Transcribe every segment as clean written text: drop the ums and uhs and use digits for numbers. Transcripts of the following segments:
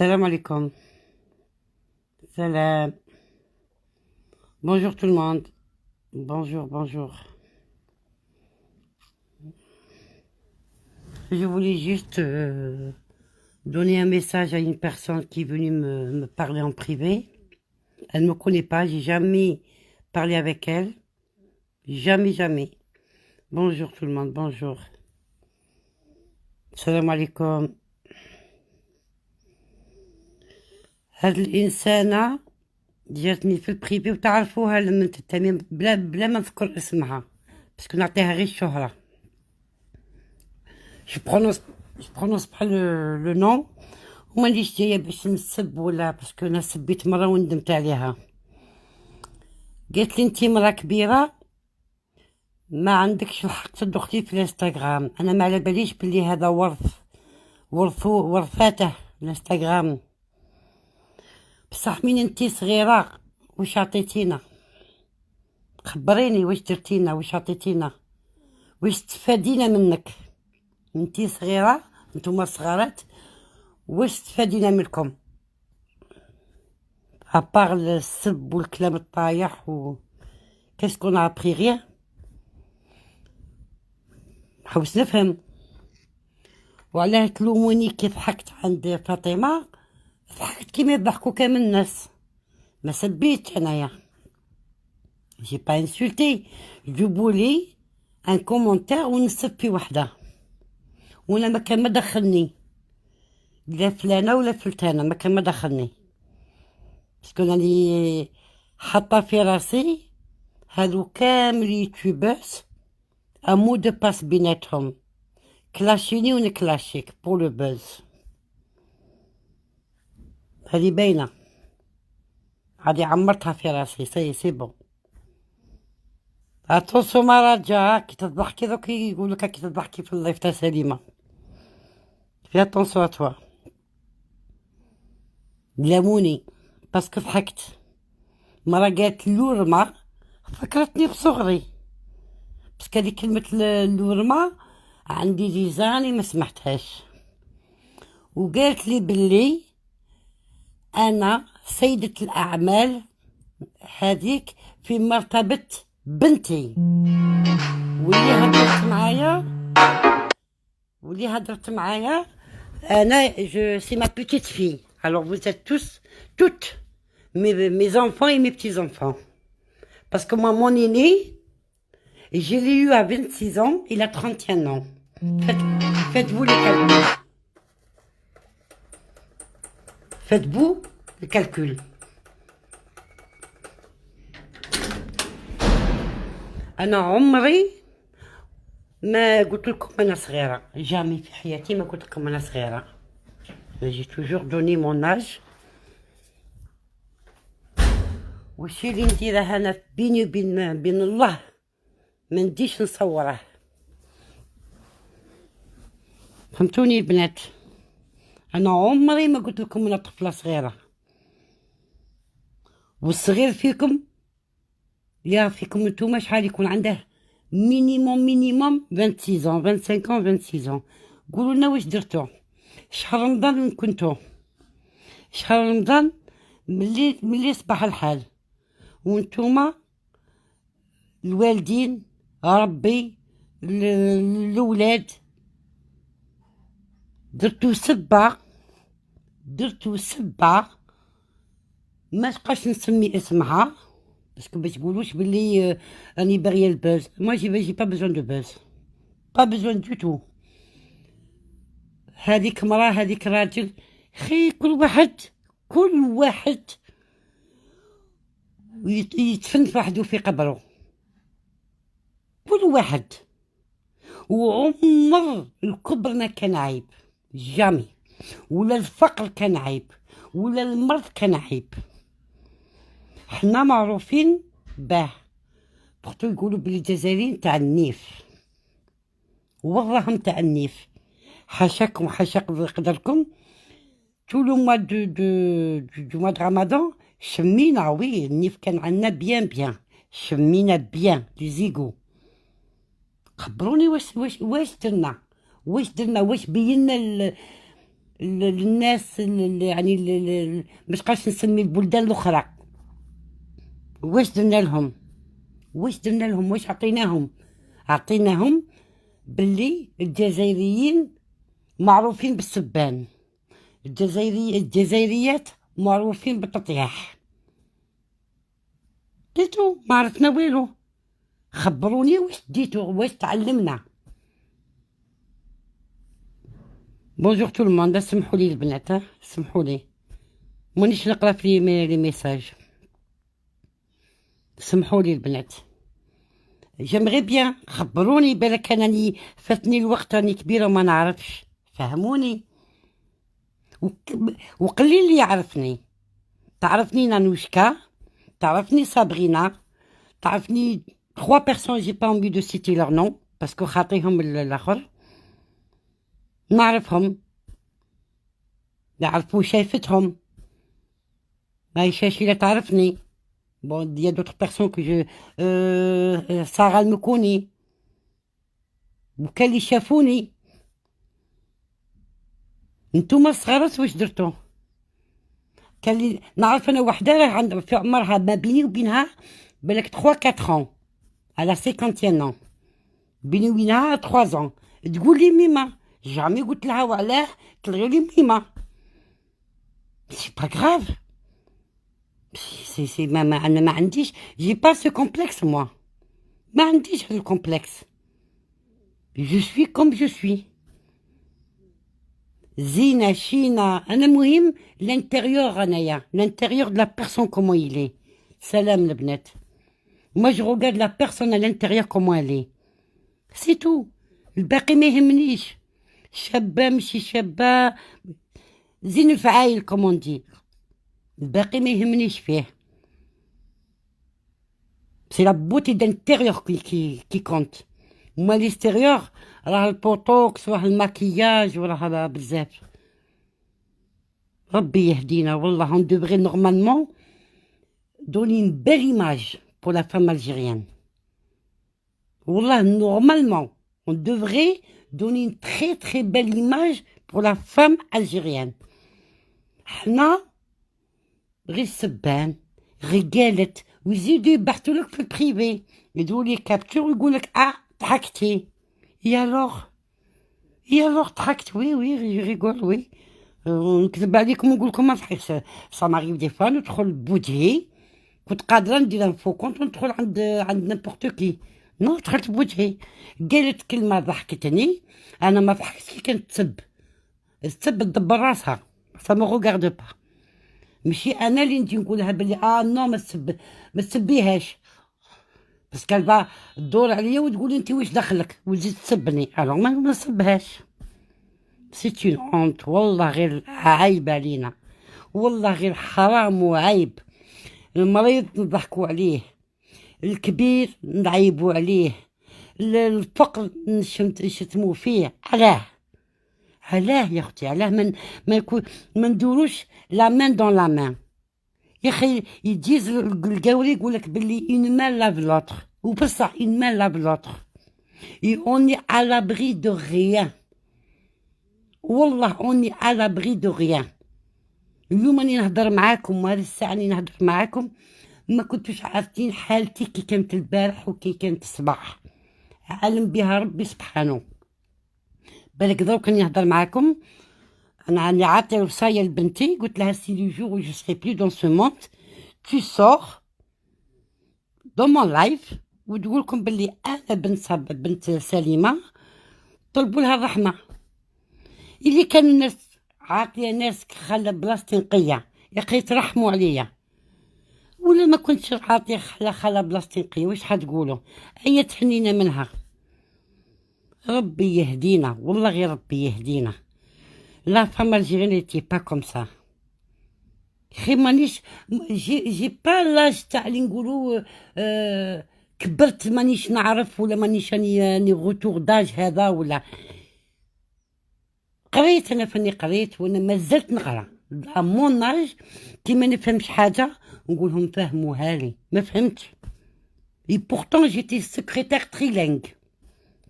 Salam alaikum. Salam. Bonjour tout le monde. Bonjour, bonjour. Je voulais juste donner un message à une personne qui est venue me parler en privé. Elle ne me connaît pas, j'ai jamais parlé avec elle. Jamais, jamais. Bonjour tout le monde, bonjour. Salam alaikum. هاد الإنسانة جاتني في البريفي وتعرفوها لما تتمم بلا ما نذكر اسمها باسكو نعطيها غير الشهرة. جو برونونس بحال لو نون ومانيش جاية باش نسب ولا باسكو انا سبيت مرة وندمت عليها. قالت لي انتي مرة كبيرة ما عندكش الحق تدخلي في الانستغرام. انا ما على باليش بلي هذا ورثاته الانستغرام، بصح من انتي صغيرة واش عطيتينا؟ خبريني واش درتينا، واش عطيتينا، واش تفادينا منك؟ انتي صغيرة، نتوما صغارات، واش تفادينا منكم ابار السب والكلام الطايح و كاسكون ابري غير؟ حوس نفهم. وعلاه تلوموني كي ضحكت عند فاطمة؟ ضحكت كيما يضحكوا كامل الناس، ما سبيتش انايا، جي با انسولتي. جيبولي ان كومونتير ونسب في وحده وانا ما كان ما دخلني لا فلانه ولا فلتانه، ما كان ما دخلني باسكو راني حاطه في راسي هادو كامل يوتيوبرز امو دو باس بيناتهم، كلاشيني ونكلاشيك بور لو بوز. هذه باينه، هذه عمرتها في راسي. سي بون. اتونسو مراجعة كي تضحكي دوك يقولك كي تضحكي في اللايف تاع سليمة. في اتونسو اتوا لاموني باسكو ضحكت. مرة قالت اللورمة فكرتني بصغري، باسكو هذه كلمة اللورمة عندي ديزاني ما سمعتهاش، وقالت لي بلي انا سيدة الاعمال هذيك في مرتبة بنتي. واللي هدرت معايا انا جو سي ما بيتيت في. alors vous êtes tous toutes mes enfants et mes petits enfants parce que moi mon aîné je l'ai eu à 26 ans, il a 31 ans. Faites-vous les calculs. Faites-vous le calcul. انا عمري ما قلت لكم انا صغيره، جامي في حياتي ما قلت لكم انا صغيره. جي توجور دوني مون اج. وشي اللي نديره انا بيني وبين الله ما نديش نصوره. فهمتوني البنات؟ انا عمري ما قلت لكم انا طفله صغيره. والصغير فيكم يا فيكم نتوما شحال يكون عنده مينيموم 26 ans 25 ans 26 ans. قولوا لنا واش درتو شهر رمضان وين كنتو؟ شهر رمضان ملي صباح الحال وانتوما الوالدين ربي الاولاد درتو سبه ما تبقاش نسمي اسمها باسكو باش تقولوش بلي راني باغيه البوز. moi j'ai pas besoin de buzz, pas besoin du tout. هذيك مراه هذيك راجل، خي كل واحد يتفن وحده في قبره، كل واحد. وعمر الكبر ما كان عيب جامي، ولا الفقر كان عيب، ولا المرض كان عيب. حنا معروفين باه بختو يقولوا بلي الجزائريين تاع النيف، والله تاع النيف. حاشاكم حاشا قدركم تو لو موا دو موا د رمضان شمينا. وي النيف كان عندنا بيان شمينا بيان دي زيغو. خبروني واش درنا، واش بينا للناس يعني مش قاش نسمي البلدان الاخرى. واش درنا لهم؟ واش عطيناهم؟ عطيناهم باللي الجزائريين معروفين بالسبان، الجزائريات معروفين بالتطياح. ديتو ما عرفنا والو. خبروني واش ديتو، واش تعلمنا. بونجور تو الموند، سمحوا لي البنات، سمحوا لي مانيش نقرا في لي ميساج، سمحوا لي البنات. جيمغي بيان خبروني، بالك انني فاتني الوقت، راني كبيره وما نعرفش، فهموني. وقليل اللي يعرفني. تعرفني نانوشكا، تعرفني صابرينا، تعرفني 3 personnes j'ai pas envie de citer leur nom باسكو خاطيهم الاخر نعرفهم، يعرفوا شايفتهم. هاي شاشي تعرفني. بون il y a d'autres personnes que je سارة المكوني، وكان اللي شافوني. نتوما صغارات واش درتو؟ كان اللي نعرف انا وحده راه عندها في عمرها ما بيني وبينها بالك 3 4 ans على 51 ans، بيني وبينها 3 ans. تقول لي ميمه، جامي قلت لها وعلاه تلغي لي ميمه. سي با غراف، سي ما انا ما عنديش، جي با سو كومبلكس موا، ما عنديش هذا الكومبلكس. جو سوي كوم جو سوي. زينه شينه، انا مهم لانتيريور، انايا لانتيريور دو لا بيرسون كومون يلي. سلام البنات. moi je regarde la personne à l'intérieur comment elle est, c'est tout. الباقي ما يهمنيش، شابه ماشي شابه، زين الفعايل كومون دي، الباقي ما يهمنيش فيه. سي لا بوتي دانتيريور كي كونت. وما ليستيريور راه البوتوكس وراه الماكياج وراه بزاف. ربي يهدينا والله. on devrait normalement donner une belle image pour la femme algérienne. Wallah, normalement, on devrait donner une très très belle image pour la femme algérienne. حنا غير سبان غير قالت، ويزيدوا يبعثوا لك في البريفي يديروا لي كابتور ويقول لك ضحكتي. يا لوغ ضحكت، وي ريغول وي. نكذب عليكم ونقول لكم ما ضحكتش. سا ماريف دي فوا ندخل بوجهي، كنت قادره ندير ان فو كونت وندخل عند نيمبورت كي. نو دخلت بوجهي، قالت كلمه ضحكتني. انا ما ضحكتش كي كانت تسب تدبر راسها، سا مو روغارد با. ماشي انا اللي نجي نقولها بلي نو ما تسبيهاش، بس كان تدور عليا وتقول انت واش دخلك وتزيد تسبني. الوغ ما نسبهاش. سيت اون اونت، والله غير عيب علينا، والله غير حرام وعيب. المريض نضحكوا عليه، الكبير نعيبوا عليه، الفقر نشتموا فيه. علاه يا اختي، علاه ما يكون ما ندوروش لا مان دون لا مان. يا اخي يجيز القاوري يقول لك باللي اون مان لاف لوتر، وبصح اون مان لاف لوتر. اي اوني على لابري دو ريان، والله اوني على لابري دو ريان. اليوم راني نهضر معاكم وهذه الساعه راني نهضر معاكم، ما كنتوش عارفين حالتي كي كانت البارح وكي كانت الصباح. عالم بها ربي سبحانه. بالك دروك راني نهضر معاكم، انا راني عاطي وصايه لبنتي، قلت لها سي لو جور جو سري بلو دون سو موند تو سور دون مون لايف وتقول لكم باللي انا بنت سليمه طلبوا لها الرحمه. اللي كان الناس عاطيه ناس خلى بلاصتي نقيه، يا اخي ترحموا عليا. ولا ما كنتش عاطيه خلا بلاصتي نقيه، واش حتقولوا؟ اي تحنينه منها. ربي يهدينا والله غير ربي يهدينا. لا فام الجيريان تي با كوم سا. خي مانيش جي با لاج تاع اللي نقولوا كبرت مانيش نعرف، ولا مانيش راني غوتور داج هذا ولا. قريت انا فاني قريت وانا مازلت نقرا مون اج. كي ما نفهمش حاجه نقولهم فهموها لي، ما فهمتش. اي بورتون جيتي سكرتير تريلينغ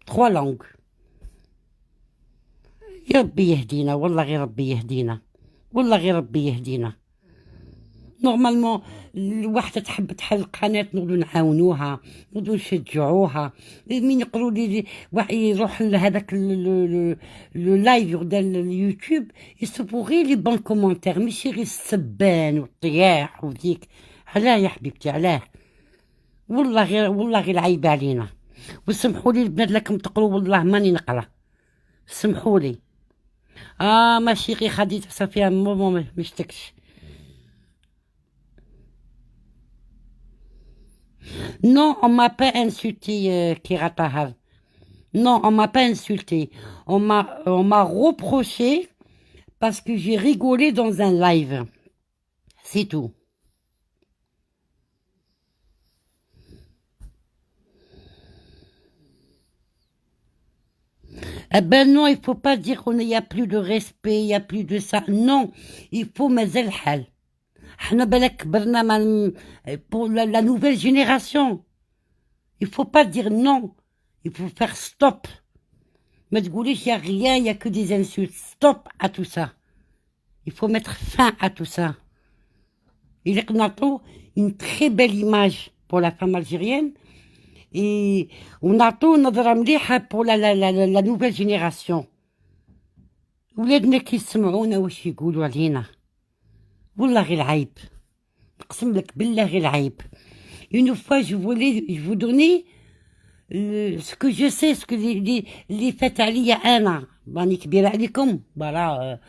3 لونغ. يا ربي يهدينا، والله غير ربي يهدينا، والله غير ربي يهدينا. نورمالمون الواحدة تحب تحل قناة نقولوا نعاونوها، نقولوا نشجعوها. من يقولوا لي واحد يروح لهذاك لو لايف يغدا اليوتيوب يسبوا غير لي بون كومونتير، ماشي غير السبان والطياح وذيك. علاه يا حبيبتي علاه؟ والله غير العيب علينا. وسمحوا لي البنات لكم تقولوا والله ماني نقرا، سمحوا لي. ماشي غير خديجة صافي مومون مشتكش. Non, on m'a pas insulté, Kira Tahar. Non, on m'a pas insulté. On m'a reproché parce que j'ai rigolé dans un live. C'est tout. Eh ben non, il faut pas dire qu'il n'y a plus de respect, il n'y a plus de ça. Non, il faut مازال الحال. احنا بالك كبرنا pour la nouvelle génération. Il faut pas dire non. Il faut faire stop. ما تقوليش يا rien, il y a que des insultes. Stop à tout ça. Il faut mettre fin à tout ça. Il est une très belle image pour la femme algérienne et ونعطو نظرة مليحة pour la nouvelle génération. ولادنا كيسمعونا واش يقولوا علينا، والله غير العيب، نقسم لك بالله غير العيب. Une fois je voulais vous donner ce que je sais، ce que اللي فات عليا انا. راني كبيرة عليكم برا،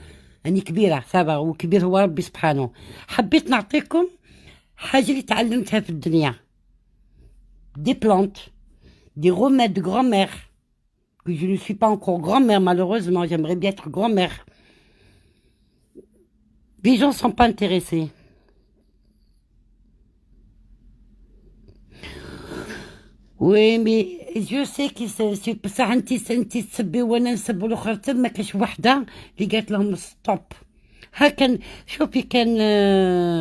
راني كبيرة سابا، وكبير هو ربي سبحانه. حبيت نعطيكم حاجة اللي تعلمتها في الدنيا. Des plantes, des remèdes de grand-mère, que je ne suis pas encore grand-mère malheureusement, j'aimerais bien être grand-mère. Les gens ne sont pas intéressés. Oui, mais je sais que c'est بصح انتي تسبي وانا نسب والاخر ما كاش وحده اللي قالت لهم ستوب. كان شوفي كان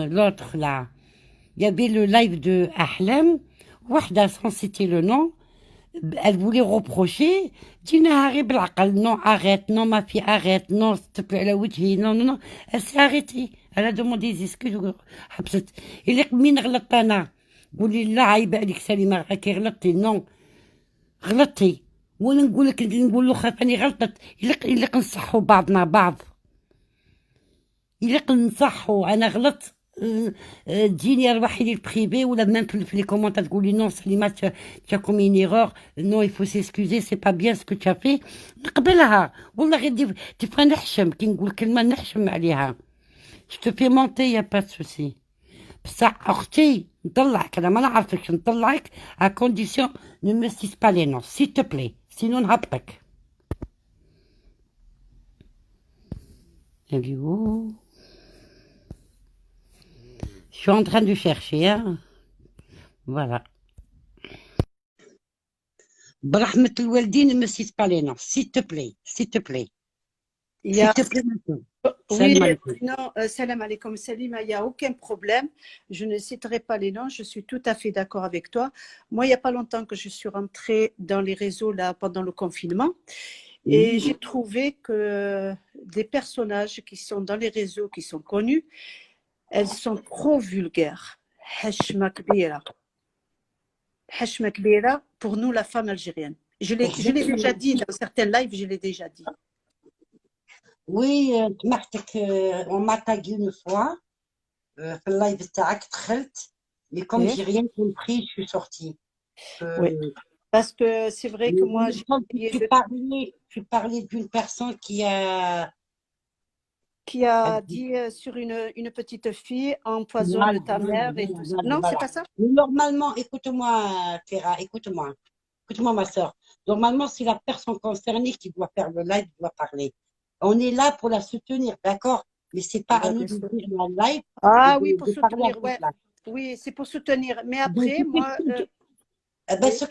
لوتر لا يابي لو لايف دو احلام، وحده sans citer le nom. Elle voulait reprocher. ديناها غير بالعقل. Non, arrête. Non, ma fille, arrête. Non, s'il te plaît, على وجهي. Non, non, non. Elle s'est arrêtée. Elle a demandé des excuses. حبست. إلا مين غلطت أنا؟ قولي لا عيب عليك سليمة راكي غلطتي. نو غلطتي، وانا نقول لك نقول له خاف اني غلطت. إلا نصحوا بعضنا بعض، إلا نصحوا انا غلطت. تجيني اروحي لي البريفي ولا ميم في لي كومونتار تقولي نو سليمة tu as commis une erreur, non il faut s'excuser, c'est pas bien ce que tu as fait. نقبلها والله غير تبقى نحشم كي نقول كلمة نحشم عليها. je te fais monter y a pas de souci. بصح اختي نطلعك، انا ما نعرفكش نطلعك à condition ne me cite pas les noms s'il te plaît sinon نهبطك. Elle est où? Je suis en train de chercher, hein. Voilà. برحمة الوالدين ne me cite pas les noms s'il te plaît, s'il te plaît. Il y S'il a... te plaît maintenant. Oui, Salam alaikum. non, salam alaikum Salima, il n'y a aucun problème. Je ne citerai pas les noms, je suis tout à fait d'accord avec toi. Moi, il n'y a pas longtemps que je suis rentrée dans les réseaux là, pendant le confinement. Et j'ai trouvé que des personnages qui sont dans les réseaux, qui sont connus, elles sont trop vulgaires. Hachma kbira. Hachma kbira pour nous, la femme algérienne. Je l'ai déjà dit dans certains lives, je l'ai déjà dit. Oui, سمحتك on m'a tagué une fois في اللايف تاعك دخلت mais comme Oui. j'ai rien compris je suis sortie. Oui. Parce que c'est vrai que moi, Tu parlais d'une personne qui a dit sur une petite fille, empoisonne ta mère et tout ça. Non, voilà. c'est pas ça? Normalement, écoute-moi, Ferra, écoute-moi, ma soeur. Normalement, c'est la personne concernée qui doit faire le live, qui doit parler. On est là pour la soutenir, d'accord? Mais c'est pas à nous de dire le live. Ah oui, pour de parler soutenir, à ouais. cette place. Oui, c'est pour soutenir. Mais Donc, après, moi, oui. ce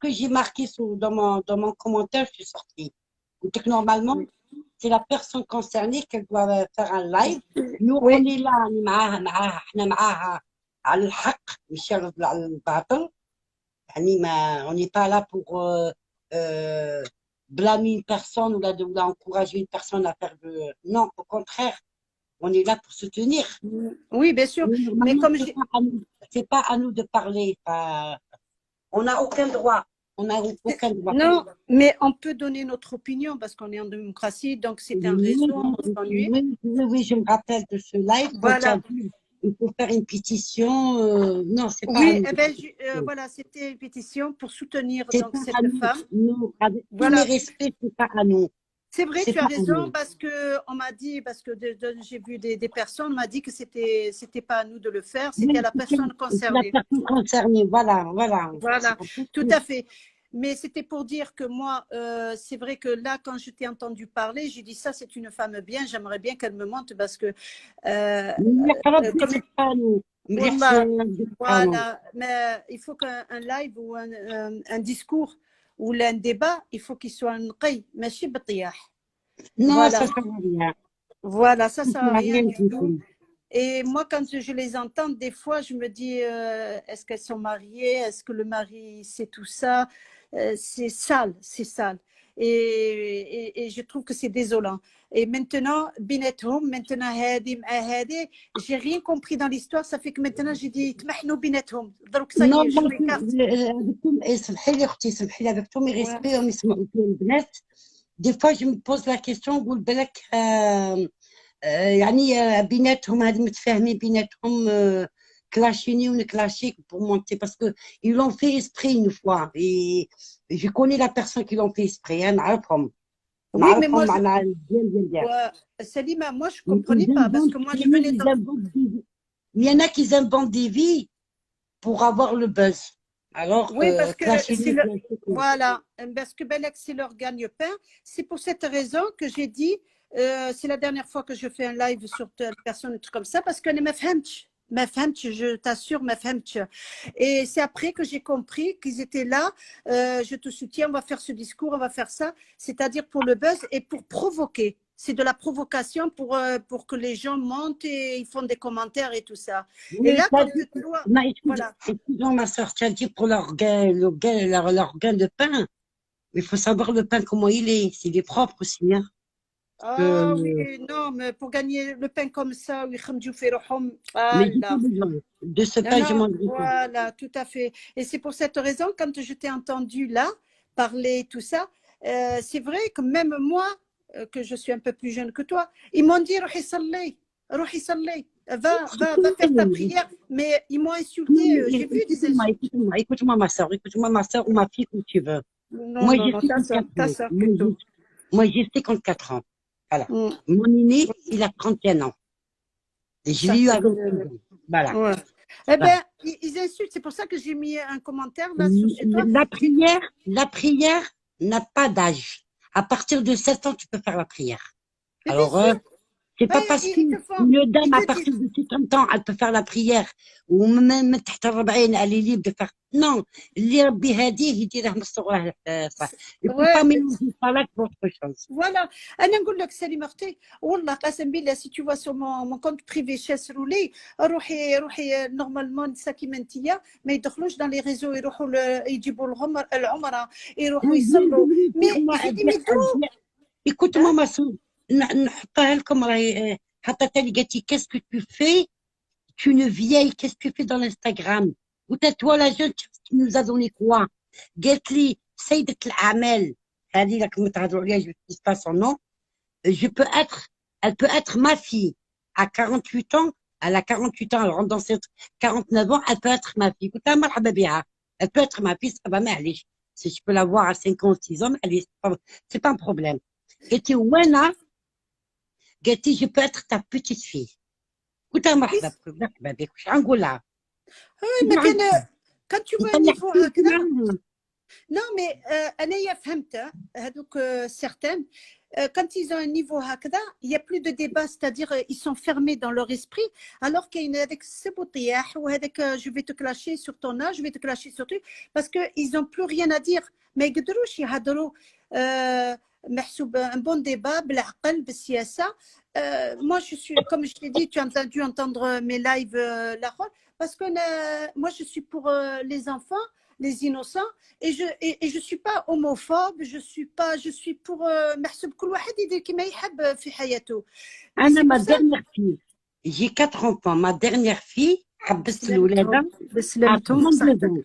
que j'ai marqué dans mon commentaire, je suis sortie. Donc, normalement, c'est la personne concernée qu'elle doit faire un live. Nous, Oui. on est là, احنا معاها على الحق مش على الباطل. يعني on n'est pas là pour blâmer une personne ou là encourager une personne à faire de... Non, au contraire, on est là pour soutenir. Oui, bien sûr. Mais Mais normalement, comme j'ai... c'est pas à nous de parler. On n'a aucun droit. On n'a aucun droit. Non, mais on peut donner notre opinion parce qu'on est en démocratie, donc c'est un Oui, réseau, on s'ennuie. oui, je me rappelle de ce live quand tu as Voilà. dit il faut faire une pétition. Non, c'est pas à Oui, nous eh de ben, faire. voilà, c'était une pétition pour soutenir C'est donc pas à cette nous. femme. Nous, avec tous mes Voilà. respects, c'est pas à nous. C'est vrai, C'est tu as pas à raison, nous. parce que on m'a dit, parce que j'ai vu des personnes, on m'a dit que c'était pas à nous de le faire, c'était à Oui, la personne c'est la concernée. personne concernée. Voilà, voilà. C'est Voilà, pour ça tout que- à fait. Mais c'était pour dire que moi, c'est vrai que là, quand je t'ai entendu parler, j'ai dit ça, c'est une femme bien, j'aimerais bien qu'elle me montre parce que, Il y a pas de comme, c'est pas à nous. Mais Wallah, c'est pas à nous. voilà, mais il faut qu'un live ou un discours ou un débat, il faut qu'il soit نقي ماشي بطياح. Non, Voilà, ça sert à rien. voilà, ça Ça sert sert à à rien rien du du tout. tout. Et moi, quand je les entends, des fois, je me dis, est-ce qu'elles sont mariées? Est-ce que le mari sait tout ça? C'est sale, c'est sale. Et je trouve que c'est désolant. Et maintenant, بيناتهم, maintenant, هادي مع هادي, j'ai rien compris dans l'histoire. Ça fait que maintenant, j'ai dit, تمحنوا بيناتهم. Donc, ça y Non, est, je m'écarte. سمحي لي اختي سمحي لي avec tous mes Ouais. respects يسمعوا فيا البنات. Des fois je me pose la question نقول بالك يعني بيناتهم هذه متفاهمين بيناتهم كلاشيني ونكلاشيك pour monter parce que ils l'ont fait esprit une fois et je connais la personne qui l'ont fait esprit نعرفهم Oui, mais moi, معناها bien. ouais, Salima, moi, je Ils comprenais pas parce inventent, que moi, je venais ils inventent il y en a qui inventent des vies pour avoir le buzz. Alors, Oui, parce que c'est clashez-les, le clashez-les. voilà, parce que Belek, c'est leur gagne-pain. C'est pour cette raison que j'ai dit, c'est la dernière fois que je fais un live sur telle personne, un truc comme ça, parce que ما فهمتش, je t'assure, ما فهمتش. Et c'est après que j'ai compris qu'ils étaient là, je te soutiens, on va faire ce discours, on va faire ça, c'est-à-dire pour le buzz et pour provoquer. C'est de la provocation pour que les gens montent et ils font des commentaires et tout ça. Et Oui, là, t'as quand dit, toi, ma, voilà. excuse-moi, ma soeur, tu as dit pour leur gain de pain. Mais il faut savoir le pain, comment il est. S'il est propre aussi, hein. Ah oui, Que, non, mais pour gagner le pain comme ça, ويخمجوا في روحهم, mais ah j'ai pas là. besoin. De ce Non, pain, je non, mangerai pas. voilà, tout à fait. Et c'est pour cette raison, quand je t'ai entendu là parler, tout ça, c'est vrai que même moi, que je suis un peu plus jeune que toi, ils m'ont dit, روحي صلي, va faire ta prière. Mais ils m'ont Non, insulté, mais j'ai vu des insultes. écoute-moi, ma soeur ou ma fille, comme tu veux. Non, Moi, non, j'ai non, 54 ta ans. soeur plutôt. Moi, j'ai 54 ans. Voilà. Mm. Mon aîné, il a 31 ans. Et je Ça l'ai eu fait à que... 26 ans. Voilà. Ouais. Eh Voilà. bien, ils insultent. C'est pour ça que j'ai mis un commentaire là sur chez toi. La prière n'a pas d'âge. À partir de 7 ans, tu peux faire la prière. Mais bien Alors, sûr, c'est ben, pas parce ils te qu'une font, dame, ils à te disent. partir de 70 ans, elle peut faire la prière, ou même تحت 40 elle est libre de faire. Non, اللي ربي هاديه يديره من صغره صح. Il ne faut pas Ouais, mélanger ça avec autre chose. voilà. أنا نقول لك سليمة أختي والله قسم بالله si tu vois sur mon compte privé شاسروا لي روحي نورمالمون نسا كيما انتيا ما يدخلوش dans les réseaux يروحوا يجيبوا العمرة يروحوا يصلوا mais j'ai dit mais d'où Écoute-moi, hein ma soeur, نحطها لكم راهي حطيتها لي قالت لي qu'est-ce que tu fais? Tu es une vieille, qu'est-ce que tu fais dans l'Instagram? Ou t'as toi la jeune, tu nous as donné quoi? قالت لي سيدة الأعمال هذه لك متهضروا عليها je ne sais pas son nom. Je peux être, elle peut être ma fille à 48 ans, elle a 48 ans, elle rentre dans ses 49 ans, elle peut être ma fille. قلت لها مرحبا بها. Elle peut être ma fille, ça va معليش. Si je peux l'avoir à 56 ans, allez, c'est pas un problème. قالت لي وانا قالت لي je peux être ta petite fille. قلت لها مرحبا بك مرحبا بك واش غنقول لها؟ mais quand tu vois un niveau هكذا معاها. non mais أنايا فهمت هذوك certaines quand ils ont un niveau هكذا il y a plus de débat c'est-à-dire ils sont fermés dans leur esprit alors qu'il y a هذاك السبوطياح وهذاك je vais te clasher sur ton âge je vais te clasher sur tout parce que ils ont plus rien à dire ما يقدروش يهضروا محسوب un bon débat بالعقل بالسياسة moi je suis comme je t'ai dit tu as dû entendre mes lives là parce que moi je suis pour les enfants les innocents. Et je suis pas homophobe, je suis pour محسوب كل واحد يدير كيما يحب في حياته. Et أنا c'est pour ma ça, dernière fille, j'ai 4 enfants. Ma dernière fille, حبست الولادة بسلامتهم à بسلامتهم 32 بصحتك. ans.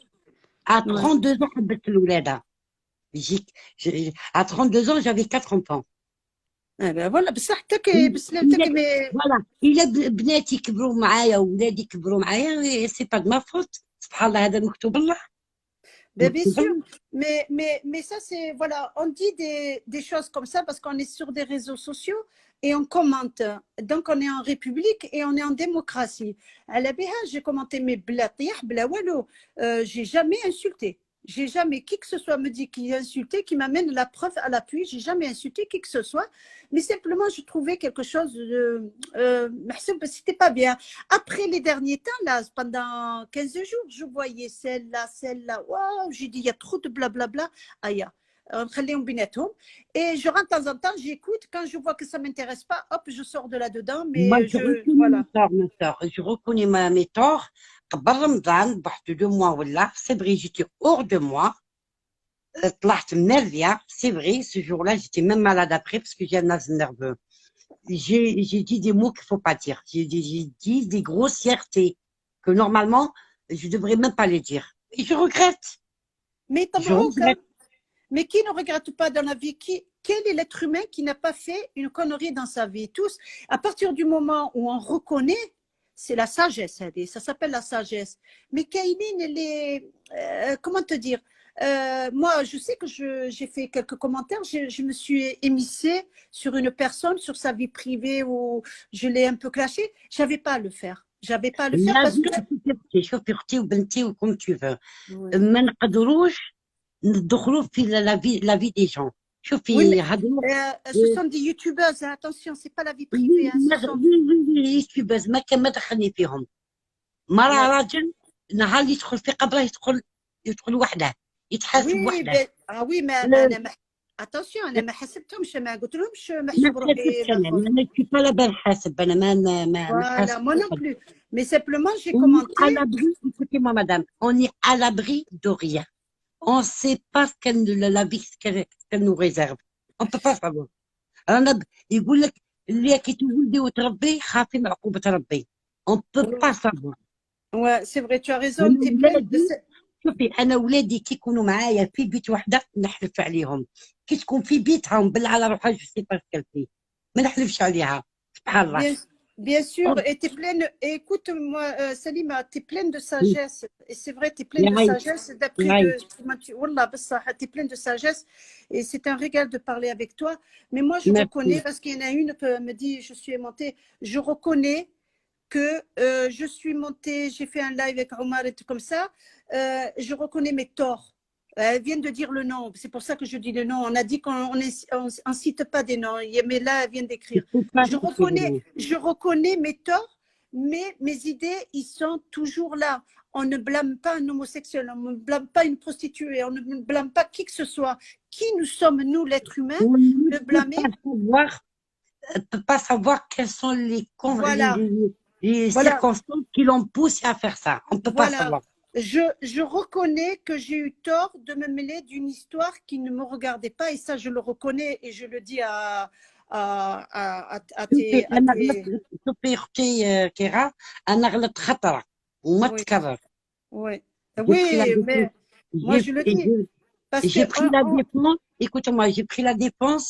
À Ouais. 32 ans, حبست الولادة. À 32 ans, j'avais 4 enfants. Ah ben voilà بصحتك إلا بسلامتك mais فوالا إلا بناتي كبروا معايا وولادي كبروا معايا سي با دو ما فوت. سبحان الله، هذا مكتوب الله. ben, bien مكتوب sûr, الله. mais ça, c'est, voilà, on dit des choses comme ça parce qu'on est sur des réseaux sociaux et on commente. Donc, on est en République et on est en démocratie. À la BH, j'ai commenté mes blatiyah, blawalo. J'ai jamais insulté. J'ai jamais, qui que ce soit me dit qu'il a insulté, qui m'amène la preuve à l'appui. J'ai jamais insulté qui que ce soit. Mais simplement, je trouvais quelque chose de, c'était pas bien. Après les derniers temps, là, pendant 15 jours, je voyais celle-là. Waouh, j'ai dit, il y a trop de blablabla. Aïe, نخليهم بيناتهم. Et je rentre de temps en temps, j'écoute. Quand je vois que ça ne m'intéresse pas, hop, je sors de là-dedans. Moi, Mais je je, reconnais mes voilà. torts, mes torts. Je reconnais mes torts. قبل رمضان بواحد 2 mois ولا c'est vrai, j'étais hors de moi. طلعت منرفية. C'est vrai, ce jour-là, j'étais même malade après parce que j'ai un asthme nerveux. J'ai dit des mots qu'il faut pas dire. J'ai dit des grossièretés que normalement, je devrais même pas les dire. Et je regrette. Mais Je طبعوك. regrette. Mais qui ne regrette pas dans la vie quel est l'être humain qui n'a pas fait une connerie dans sa vie? Tous, à partir du moment où on reconnaît, c'est la sagesse, ça s'appelle la sagesse. Mais Kailine, comment te dire? Moi, je sais que j'ai fait quelques commentaires, je me suis émissée sur une personne, sur sa vie privée, où je l'ai un peu clashé. J'avais pas à le faire. J'avais pas à le faire La parce vie, que. شوفي اختي وبنتي وكم tu veux. Oui, ما نقدروش ندخلوا في la vie des gens. oui, mais شوفي هادو ce sont des youtubeuses, hein, attention, c'est pas la vie privée, hein, ce sont. يوتيوبرز ما دخلني فيهم. مرة راجل نهار اللي يدخل في قبره يدخل وحده، يتحاسب Oui, وحده. ben, ah oui, mais لا أنا attention أنا ما حسبتهمش ما قلت لهمش ما محسوب روحي حاسبش انا، مخوف. انا كي با بنحاسب، انا ما Voilà, نحاسبش moi non واحد. plus. Mais simplement, j'ai On est commenté. à l'abri, écoutez-moi madame, on est à l'abri de rien. On ne sait pas ce la vie ce qu'elle nous réserve. On ne peut pas savoir. انا يقول لك اللي كي تولدي وتربي خافي من عقوبة ربي. On ne peut pas savoir. Ouais, c'est vrai, tu as raison. انا Tu es pleine de. ولادي، شوفي انا ولادي كي يكونوا معايا في بيت وحده نحلف عليهم، كي تكون في بيتهم بالله على روحها جو سي با سكالتي ما نحلفش عليها. سبحان الله. Bien, bien sûr, et tu es pleine. Et écoute-moi, Salima, tu es pleine de sagesse. Et c'est vrai, tu es pleine de يعيش sagesse. D'après يعيش. de. Wallah, tu es pleine de sagesse. Et c'est un régal de parler avec toi. Mais moi, je reconnais, Merci. parce qu'il y en a une qui me dit je suis aimantée. Je reconnais que je suis montée, j'ai fait un live avec Omar et tout comme ça, je reconnais mes torts. Elle vient de dire le nom, c'est pour ça que je dis le nom. On a dit qu'on on cite pas des noms, mais là, elle vient d'écrire. Il faut pas Je citer les reconnais, noms. je reconnais mes torts, mais mes idées, ils sont toujours là. On ne blâme pas un homosexuel, on ne blâme pas une prostituée, on ne blâme pas qui que ce soit. Qui nous sommes, nous, l'être humain, On ne le peut blâmer? pas savoir, peut pas savoir quelles sont Voilà, les voilà. circonstances qui l'ont poussé à faire ça. On ne peut pas Voilà, savoir. je reconnais que j'ai eu tort de me mêler d'une histoire qui ne me regardait pas, et ça, je le reconnais et je le dis شوفي à انا غلطت. tes. شوفي اختي كيرا، انا غلطت خطره وما Oui, تكرر. oui, J'ai pris la oui, défense. mais moi, je le dis parce que J'ai pris la défense. Écoute-moi, j'ai pris la défense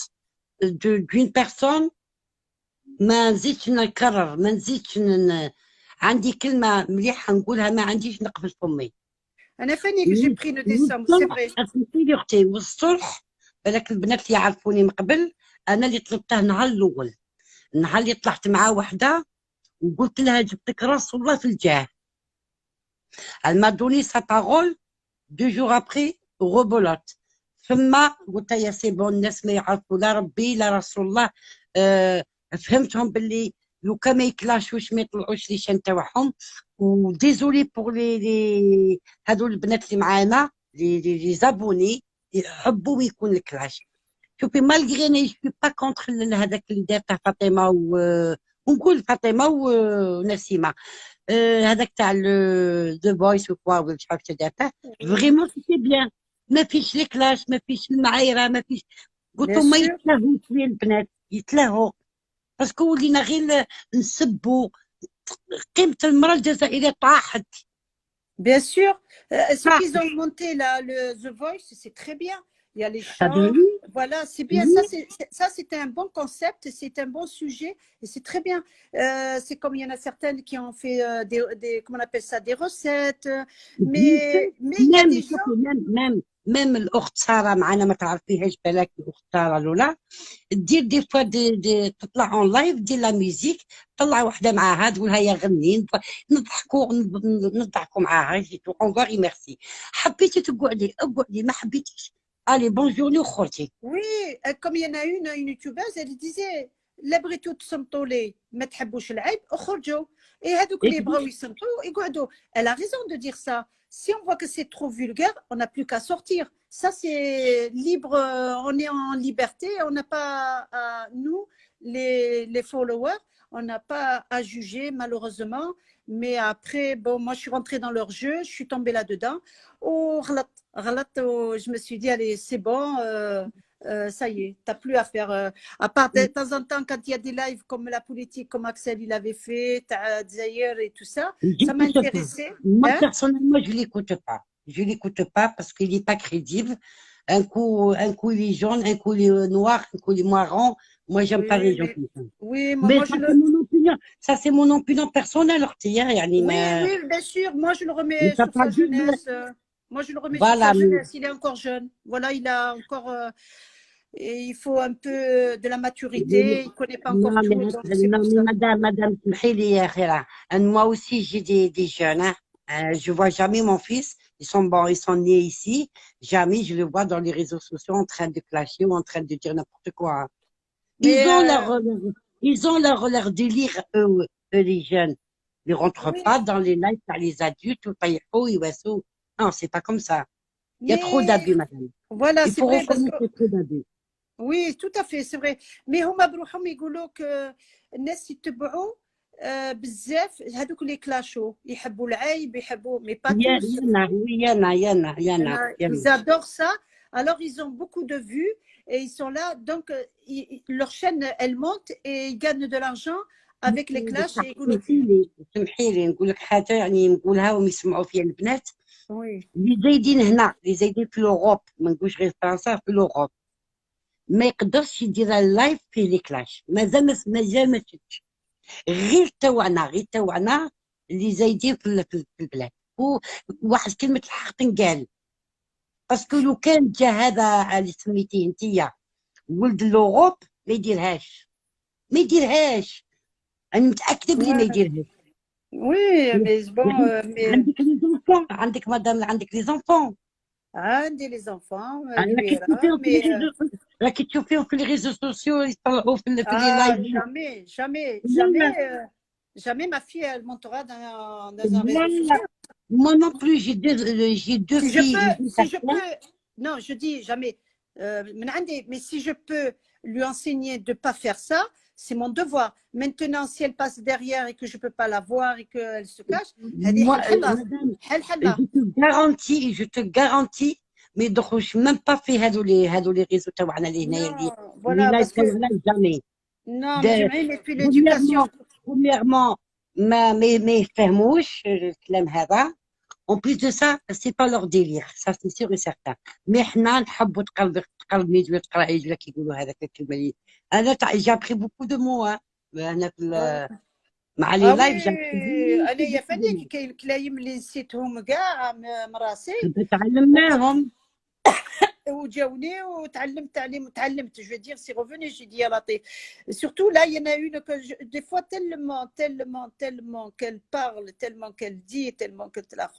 d'une personne. ما نزيدش نكرر، ما نزيدش عندي كلمة مليحة نقولها، ما عنديش نقفل فمي. أنا فاني que j'ai pris le décembre, c'est والصلح vrai. اسمحي لي اختي، والصلح بالك البنات اللي يعرفوني من قبل، انا اللي طلبته النهار الاول، النهار اللي طلعت مع وحده وقلت لها جبتك راس الله في الجاه. Elle m'a donné sa parole. 2 jours après rebolote. ثم قلت يا سي بون، الناس ما يعرفوا لا ربي لا رسول الله. فهمتهم باللي لو كان ما يكلاشوش ما يطلعوش لي شان تاعهم. وديزولي بور لي هادو البنات اللي معانا لي زابوني يحبوا يكون الكلاش. شوفي مالغري انا جو با كونتر هذاك اللي دار تاع فاطمه ونقول فاطمه ونسيمه. هذاك تاع ذا فويس وكوا ولا شحال تدافع Oui, فريمون سيتي بيان. ما فيش لي كلاش، ما فيش المعايره، ما فيش. قلت bien لهم ما sûr. يتلهوا شويه البنات، يتلهوا. باسكو ولينا غير نسبوا. قيمه المراه الجزائريه طاحت. Bien sûr, ce qu'ils طاحت. ont monté là, le The Voice, c'est très bien. Il y a les هذه chants, وي voilà, c'est bien. وي. Ça, c'était un bon concept, c'est un bon sujet et c'est très bien. C'est comme il y en a certaines qui ont fait comment on appelle ça, des recettes, بيان mais il y a ميم des gens. شوفي ميم الاخت ساره معنا، ما تعرفيهاش بالك الاخت ساره لولا. دير دي فوا تطلع اون لايف، دير لا ميوزيك، طلع وحده معاها تقول لها يا غني، نضحكوا معاها جيتو اون فوا ميرسي. حبيتي تقعدي اقعدي، ما حبيتيش الي بونجورني وخرجي. Oui, comme il y en a une youtubeuse, elle disait لبغيتو تصمتوا ما تحبوش العيب اخرجوا. Et هذوك اللي بغاو يصمتوا يقعدوا. Elle a raison de dire ça. Si on voit que c'est trop vulgaire, on n'a plus qu'à sortir. Ça, c'est libre, on est en liberté, on n'a pas à, nous, les followers, on n'a pas à juger malheureusement. Mais après, bon, moi je suis rentrée dans leur jeu, je suis tombée là-dedans. Oh, je me suis dit, allez, c'est bon, ça y est, tu n'as plus à faire. À part de temps en temps, quand il y a des lives comme la politique, comme Axel il avait fait, Zaire et tout ça, ça m'a J'écoute pas. intéressé. Moi, Hein? personnellement, je l'écoute pas. Je l'écoute pas parce qu'il n'est pas crédible. Un coup, il est jaune, un coup, il est noir, un coup, il est marron. Moi, j'aime pas les Oui, gens comme ça. oui, Mais moi ça, je c'est le. mon opinion. Ça, c'est mon opinion personnelle, Ortia. Yani, Oui, mais oui, bien sûr. Moi, je le mais remets ça sur pas sa dit, jeunesse. Moi, je le remets sur sa voilà. jeunesse. Il est encore jeune. Voilà, il a encore. Et il faut un peu de la maturité. Il ne connaît pas encore Non, mais, tout, donc c'est non, pour mais ça. madame, سمحيلي يا خيرة. Moi aussi, j'ai des jeunes, hein. Je vois jamais mon fils. Ils sont nés ici. Jamais je le vois dans les réseaux sociaux en train de clasher ou en train de dire n'importe quoi, hein. Mais Ils ont leur délire, eux, les jeunes. Ils rentrent oui, pas dans les lives par les adultes ou par les faux, non, c'est pas comme ça. Il y a trop mais d'abus, madame. voilà, Il c'est faut vrai parce que reconnaître qu'il y a trop d'abus. oui, tout à fait, c'est vrai. Mais هما بروحهم يقولوا الناس يتبعوا بزاف هذوك اللي كلاشوا يحبوا العيب يحبوا mais pas tous. Il y en a, oui, il y en a, il y en a. Ils adorent ça. Alors, ils ont beaucoup de vues et ils sont là. Donc, leur chaîne, elle monte et ils gagnent de l'argent avec les clashs. Et سمحيلي نقول لك حاجه، يعني نقولها وما يسمعوا فيها البنات. oui. اللي زايدين هنا، اللي زايدين في الاوروب، ما نقولش غير فرنسا، في الاوروب ما يقدرش يدير اللايف فيه لي كلاش. مازال ما شفتش. غير توعنا اللي زايدين في البلاد. وواحد كلمه الحق تنقال. باسكو لو كان جا هذا اللي سميتيه انتيا ولد الاوروب، ما يديرهاش. انا متاكده بلي ما Ouais. يديرهاش. Oui, mais bon, يعني mais عندك لي زونفون، عندك مدام، عندك لي زونفون. عندي les enfants, راكي كبيرة, تشوفيهم في لي mais ريزو، راكي تشوفيهم في لي ريزو سوسيو يطلعوا في لي لايف. jamais, jamais, لا jamais, jamais ma fille, elle montera dans un réseau لا. social. Moi non plus, j'ai deux Si je filles, peux, deux si je garçons. peux, non, je dis jamais. Mais si je peux lui enseigner de ne pas faire ça, c'est mon devoir. Maintenant, si elle passe derrière et que je ne peux pas la voir et qu'elle se cache, هذه Moi, حل حلها. madame, حل حلها. je te garantis, ما يدخلوش même pas في هذو لي ريزو تاعنا اللي هنايا اللي Non, اللي voilà, لايف parce que تاعنا jamais. non, mais De- et puis l'éducation. premièrement, premièrement ما يفهموش الكلام هذا. En plus de ça, c'est pas leur délire, ça c'est sûr et certain. Mais حنا نحبوا تقلبني ولا تقرأي ولا كيقولوا هذاك الكلمة اللي أنا j'ai appris beaucoup de mots, hein. أنا مع لي Ah oui, لايف j'ai appris أنا يا beaucoup de فني mots. كاين الكلايم اللي نسيتهم كاع مراسي. تعلمناهم. وجاوني وتعلمت je veux dire c'est revenu j'ai dit à la télé surtout là il y en a une que des fois tellement qu'elle parle tellement qu'elle dit tellement que la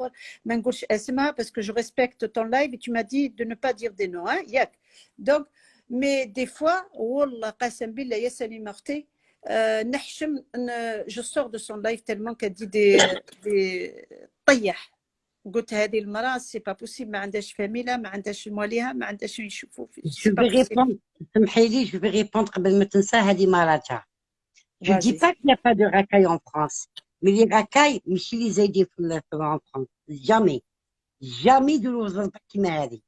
ما نقولش اسمها parce que je respecte ton live et tu m'as dit de ne pas dire des noms hein ياك donc mais des fois والله قسم بالله يا سليمة اختي نحشم je sors de son live tellement qu'elle dit des طيح. قلت هذه المرأة سي با بوسيبل ما عندهاش فاميلة ما عندهاش مواليها ما عندهاش يشوفوا Je سي با vais بوسيبل. répondre, سمحيلي, je vais répondre قبل ما تنسى هذه مراتها. Je dis فازي pas qu'il n'y a pas de racailles en France. Mais les racailles, ماشي اللي زايدين en France. Jamais. Jamais de l'autre qui m'a dit.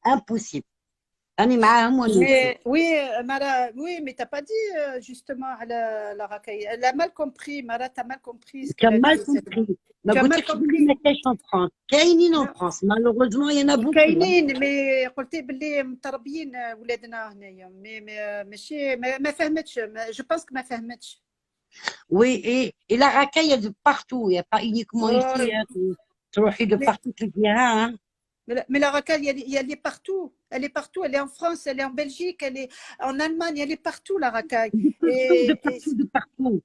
Impossible. أنا معاهم ونمشي. Oui, Mara, oui, mais t'as pas dit justement à la racaille. Elle a mal compris, Mara, t'as mal compris ce Tu as qu'elle a mal dit. compris. ما Tu as mal قلتلكش بلي compris. ما كاينش en France. كاينين en Non. France. Malheureusement, il y en a beaucoup. Hein. كاينين مي قلتي باللي متربيين ولادنا هنايا ماشي ما فهمتش جو باسك ما فهمتش. Oui, et la racaille, il y a de partout. Il n'y a pas uniquement ici. Ouais. Hein. تروحي de partout تلقيها. Hein. Mais la racaille, elle est partout. Elle est partout. Elle est en France, elle est en Belgique, elle est en Allemagne, elle est partout, la racaille. De partout, de partout, de partout.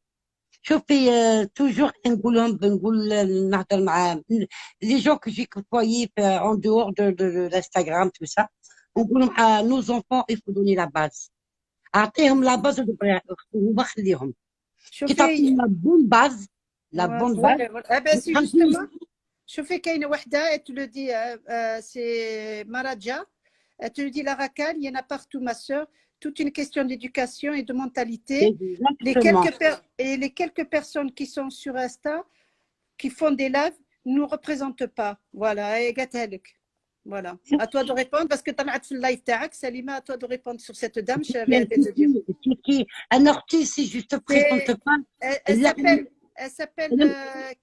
شوفي toujours بنقول نهضر مع les gens que j'ai côtoyés en dehors de l'Instagram tout ça نقول مع nos enfants il faut donner la base اعطيهم la base وما خليهم كي تعطيهم شوفي la bonne base la bonne base سي جوستومون شوفي كاينه وحده tu le dis c'est Maraja. Elle te le dit, la racaille, il y en a partout, ma sœur. Toute une question d'éducation et de mentalité. Les quelques personnes qui sont sur Insta, qui font des lives, ne nous représentent pas. Voilà. Et Gatelek. Voilà. À toi de répondre, parce que tu as fait le live Tarak, Salima, à toi de répondre sur cette dame. Je vais te dire. Un artiste, si je te présente pas. Elle s'appelle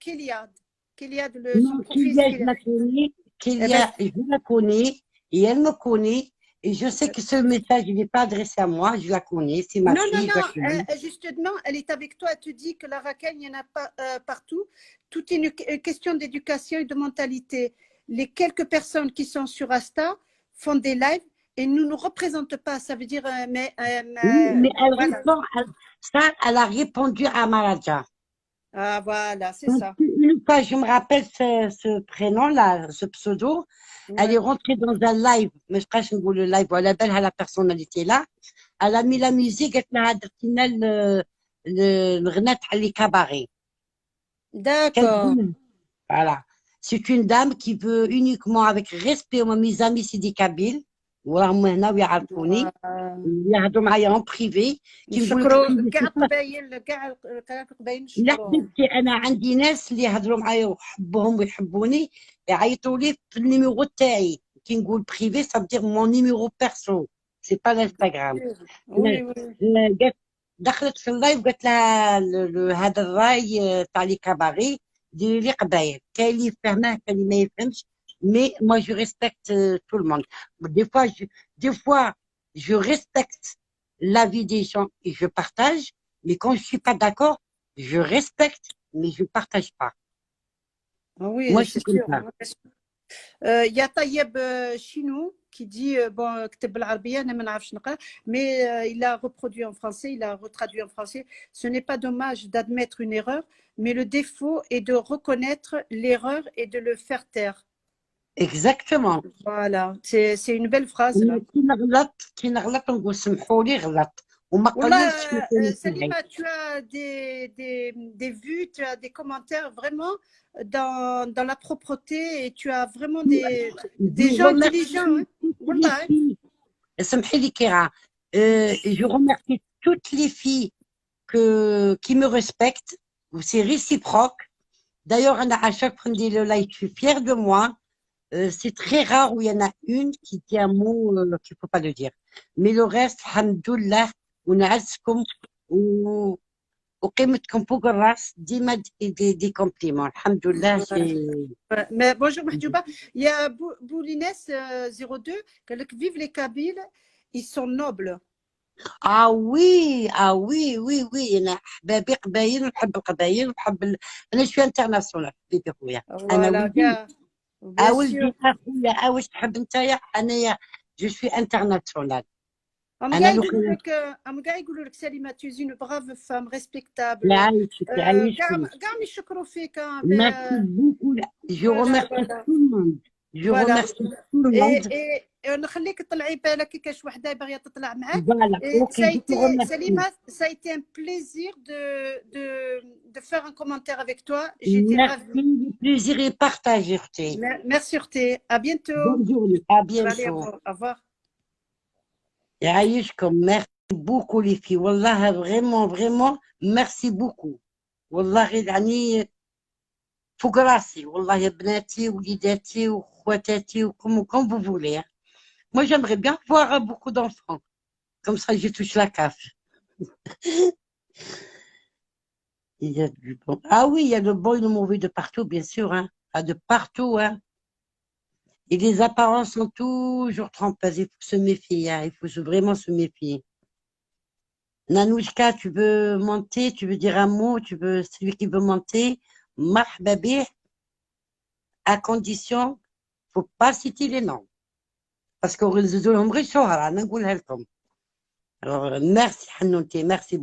Kéliad. Kéliad, son profil. Je la connais. Kéliad, je la connais. Et elle me connaît, et je sais que ce message, il n'est pas adressé à moi, je la connais, c'est ma fille. Non, justement, elle est avec toi, elle te dit que la racaille, il n'y en a pas partout. Tout est une question d'éducation et de mentalité. Les quelques personnes qui sont sur Insta font des lives et ne nous représentent pas, ça veut dire... mais elle répond, ça, elle a répondu à Maraja. Ah, voilà, c'est ça. Une fois, je me rappelle ce prénom-là, ce pseudo, elle est rentrée dans un live, mais je crois que le live, voilà, la personnalité là. Elle a mis la musique, elle a dit le renat ali cabaret. D'accord. Voilà. C'est une dame qui veut uniquement avec respect, moi, mes amis, c'est des Kabyles. وراهم هنا ويعرفوني يهضروا معايا en privé نشكروا كاع القبايل كاع القبايل نشكروهم. انا عندي ناس اللي يهضروا معايا وحبهم ويحبوني يعيطوا لي في النيميرو تاعي كي نقول بريفي ça veut dire mon numéro perso c'est pas l'Instagram. دخلت في اللايف قالت لها هذا الراي تاع لي كاباري ديري لي قبايل كاين اللي يفهمه كاين اللي ما يفهمش. Mais moi, je respecte tout le monde. Des fois, je respecte l'avis des gens et je partage. Mais quand je suis pas d'accord, je respecte, mais je partage pas. Oui, moi, je suis comme ça. Il y a Tayeb Chinou qui dit bon, كتب بالعربية أنا ما نعرفش نقرأ, mais il a reproduit en français, il a retraduit en français. Ce n'est pas dommage d'admettre une erreur, mais le défaut est de reconnaître l'erreur et de le faire taire. Exactement. Voilà, c'est une belle phrase. كي نغلط نقول سمحوا لي غلط وما قليلش. Salima, tu as des vues, tu as des commentaires vraiment dans la propreté et tu as vraiment des gens intelligents. سمحي لي كيرا je remercie toutes les filles qui me respectent, c'est réciproque. D'ailleurs, à chaque fois que je dis le live, je suis fière de moi. C'est très rare où il y en a une qui dit un mot qu'il ne faut pas le dire. Mais le reste, alhamdoulilah, ونعزكم وقيمتكم فوق الراس ديما des compliments. Alhamdoulilah. Mais bonjour Mahjouba, il y a Boulines 02 qui dit vive les Kabyles, ils sont nobles. Ah oui, أنا أحبابي قبايل ونحب القبايل ونحب أنا شوي انترناسيونال حبيبي خويا. أنا ولدي أخويا واش تحب نتايا أنايا جو سوي انترناسيونال. أنا يقولوا لك سليمة tu es une brave femme respectable. كاع يشكروا فيك. Merci beaucoup. Je remercie tout le monde. Je remercie tout le monde. نخليك تطلعي بالك كاش وحده باغيه تطلع معاك. Salima, ça a été un plaisir de faire un commentaire avec toi. Merci, le plaisir est partagé. Merci Urté. À bientôt. Bonne journée. À bientôt. Au revoir. يعيشكم. Merci beaucoup les filles. Wallah, vraiment, merci beaucoup. والله يعني فوق راسي والله يا بناتي وليداتي وخواتاتي وكم vous voulez. Moi, j'aimerais bien voir beaucoup d'enfants. Comme ça, je touche la CAF. Il y a du bon. Ah oui, il y a le bon et le mauvais de partout, bien sûr. Hein. Ah, de partout. Hein. Et les apparences sont toujours trompeuses. Il faut se méfier. Hein. Il faut vraiment se méfier. Nanouchka, tu veux monter, tu veux dire un mot, tu veux celui qui veut monter. Marhaba bih, à condition, faut pas citer les noms. Parce qu'on réseau l'ombre, alors merci Hanouti, merci.